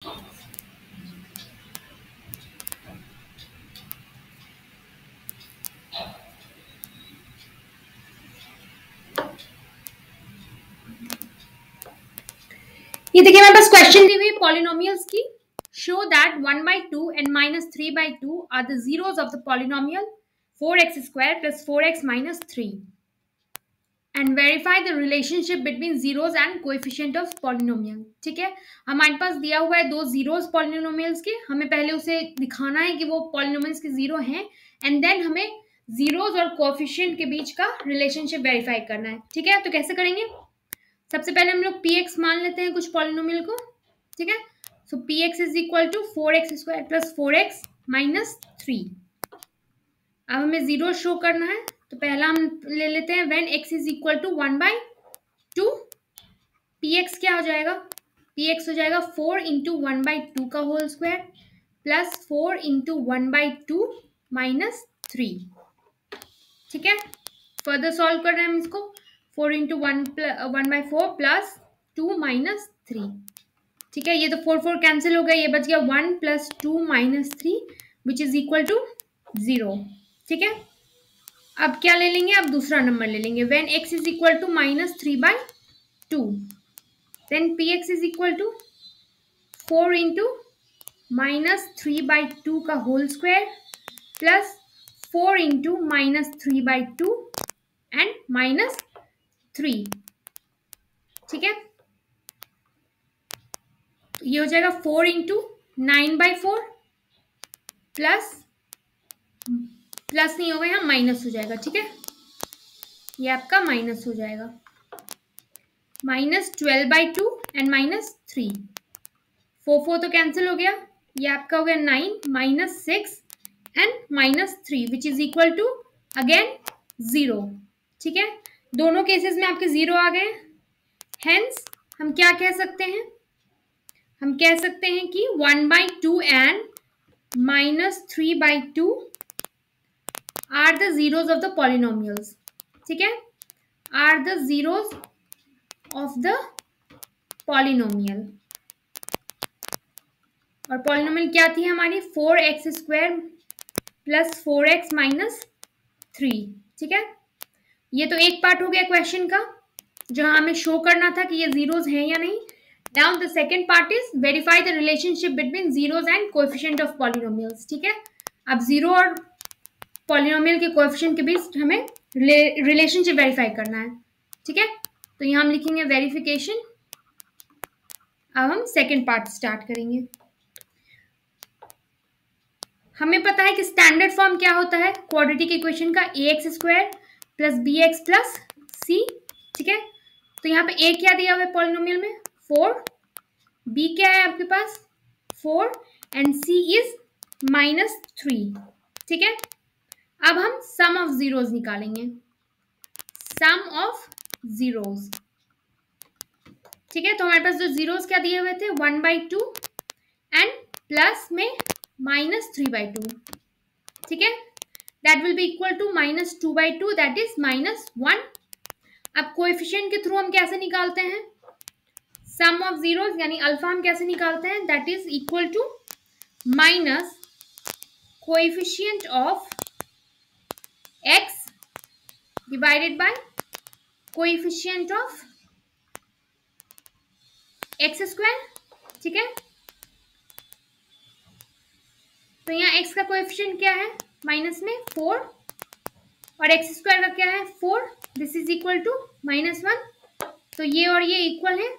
ये देखिए मेरे पास क्वेश्चन दी हुई पॉलिनोमियल्स की। Show that 1/2 and -3/2 are the zeros of the polynomial 4x square plus 4x minus 3 and verify the relationship between zeros and coefficient of polynomial। ठीक है, हमारे पास दिया हुआ है दो जीरोस पॉलिनोमियल्स के, हमें पहले उसे दिखाना है कि वो पॉलिनोमियल्स के जीरो हैं एंड देन हमें जीरोस और कोएफिशिएंट के बीच का रिलेशनशिप वेरीफाई करना है। ठीक है, तो कैसे करेंगे? सबसे पहले हम लोग px मान लेते हैं कुछ पॉलिनोमियल को। ठीक है, so px is equal to 4x square plus 4x minus 3। अब हमें जीरो शो करना है, तो पहला हम ले लेते हैं when x is equal to 1/2। px क्या हो जाएगा? px हो जाएगा 4 इंटू 1/2 का whole square plus 4 into 1/2 minus 3। ठीक है, फर्दर सॉल्व कर रहे हैं हम इसको। 4 इंटू 1/4 प्लस 2 माइनस 3। ठीक है, ये तो 4 कैंसिल हो गया, ये बच गया 1 plus 2 minus 3 which is equal to 0। ठीक है, अब क्या ले लेंगे? अब दूसरा नंबर ले लेंगे when x is equal to -3/2 then px is equal to 4 into -3/2 का whole square plus 4 into -3/2 and minus 3। ठीक है, तो ये हो जाएगा 4 इंटू 9/4 प्लस नहीं होगा, यहाँ माइनस हो जाएगा। ठीक है, ये आपका माइनस हो जाएगा -12/2 एंड -3। 4 तो कैंसिल हो गया, ये आपका हो गया 9 -6 and -3 which is equal to again 0। ठीक है, दोनों केसेस में आपके जीरो आ गए। हेंस हम क्या कह सकते हैं? हम कह सकते हैं कि 1/2 and -3/2 are the zeros of the polynomials। ठीक है, are the zeros of the polynomial। और पॉलिनोमियल क्या थी हमारी? 4x square plus 4x minus 3। ठीक है, ये तो एक पार्ट हो गया क्वेश्चन का जहां हमें शो करना था कि ये जीरोस हैं या नहीं। Now the second part is verify the relationship between zeros and coefficient of polynomials. ठीक है, अब जीरो और पॉलिनोमियल के कोएफिशिएंट के बीच हमें रिलेशनशिप वेरीफाई करना है। ठीक है, तो यहाँ हम लिखेंगे वेरिफिकेशन। अब हम सेकेंड पार्ट स्टार्ट करेंगे। हमें पता है कि स्टैंडर्ड फॉर्म क्या होता है क्वाड्रेटिक इक्वेशन का? ax square plus bx plus c। ठीक है, तो यहाँ पे a क्या दिया हुआ है पॉलिनोमियल में? 4। b क्या है आपके पास? 4 एंड c इज -3। ठीक है, अब हम सम ऑफ जीरोस निकालेंगे। सम ऑफ जीरोस। ठीक है, तो हमारे पास जो जीरोस क्या दिए हुए थे? 1/2 एंड प्लस में -3/2। ठीक है, that will be equal to -2/2 that is -1। अब कोएफिशिएंट के थ्रू हम कैसे निकालते हैं सम ऑफ जीरोस, यानी अल्फा हम कैसे निकालते हैं? That is equal to minus coefficient of x divided by coefficient of x square. ठीक है, तो यहाँ x का कोएफिशिएंट क्या है? माइनस में 4 और x स्क्वायर का क्या है? 4। This is equal to -1। तो ये और ये इक्वल है,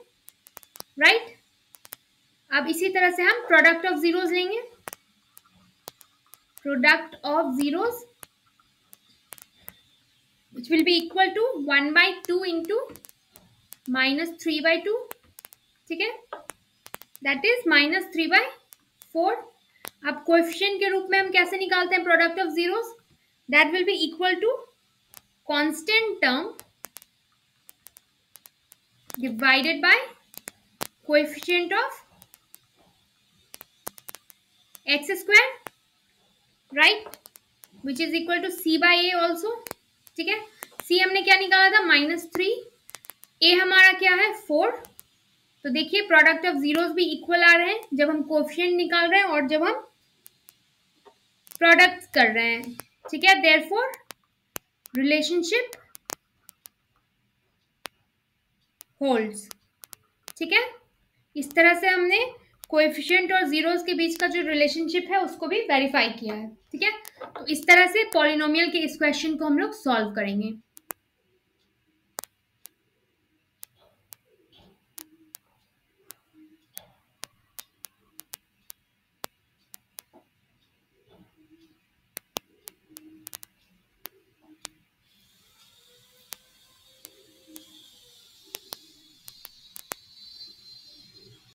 राइट। अब इसी तरह से हम प्रोडक्ट ऑफ जीरोस लेंगे। Product of zeros which will be equal to 1/2 into -3/2। ठीक है, दैट इज -3/4। अब कोएफिशिएंट के रूप में हम कैसे निकालते हैं product of zeros? That will be equal to constant term divided by coefficient of x square, right, which is equal to c/a also. ठीक है, c हमने क्या निकाला था? -3। a हमारा क्या है? 4 तो देखिए प्रोडक्ट ऑफ जीरोस भी इक्वल आ रहे हैं जब हम कोफिशिएंट निकाल रहे हैं और जब हम प्रोडक्ट कर रहे हैं। ठीक है, देयरफॉर रिलेशनशिप होल्ड्स। ठीक है, इस तरह से हमने कोएफिशिएंट और जीरोस के बीच का जो रिलेशनशिप है उसको भी वेरीफाई किया है। ठीक है, तो इस तरह से पॉलिनोमियल के इस क्वेश्चन को हम लोग सॉल्व करेंगे।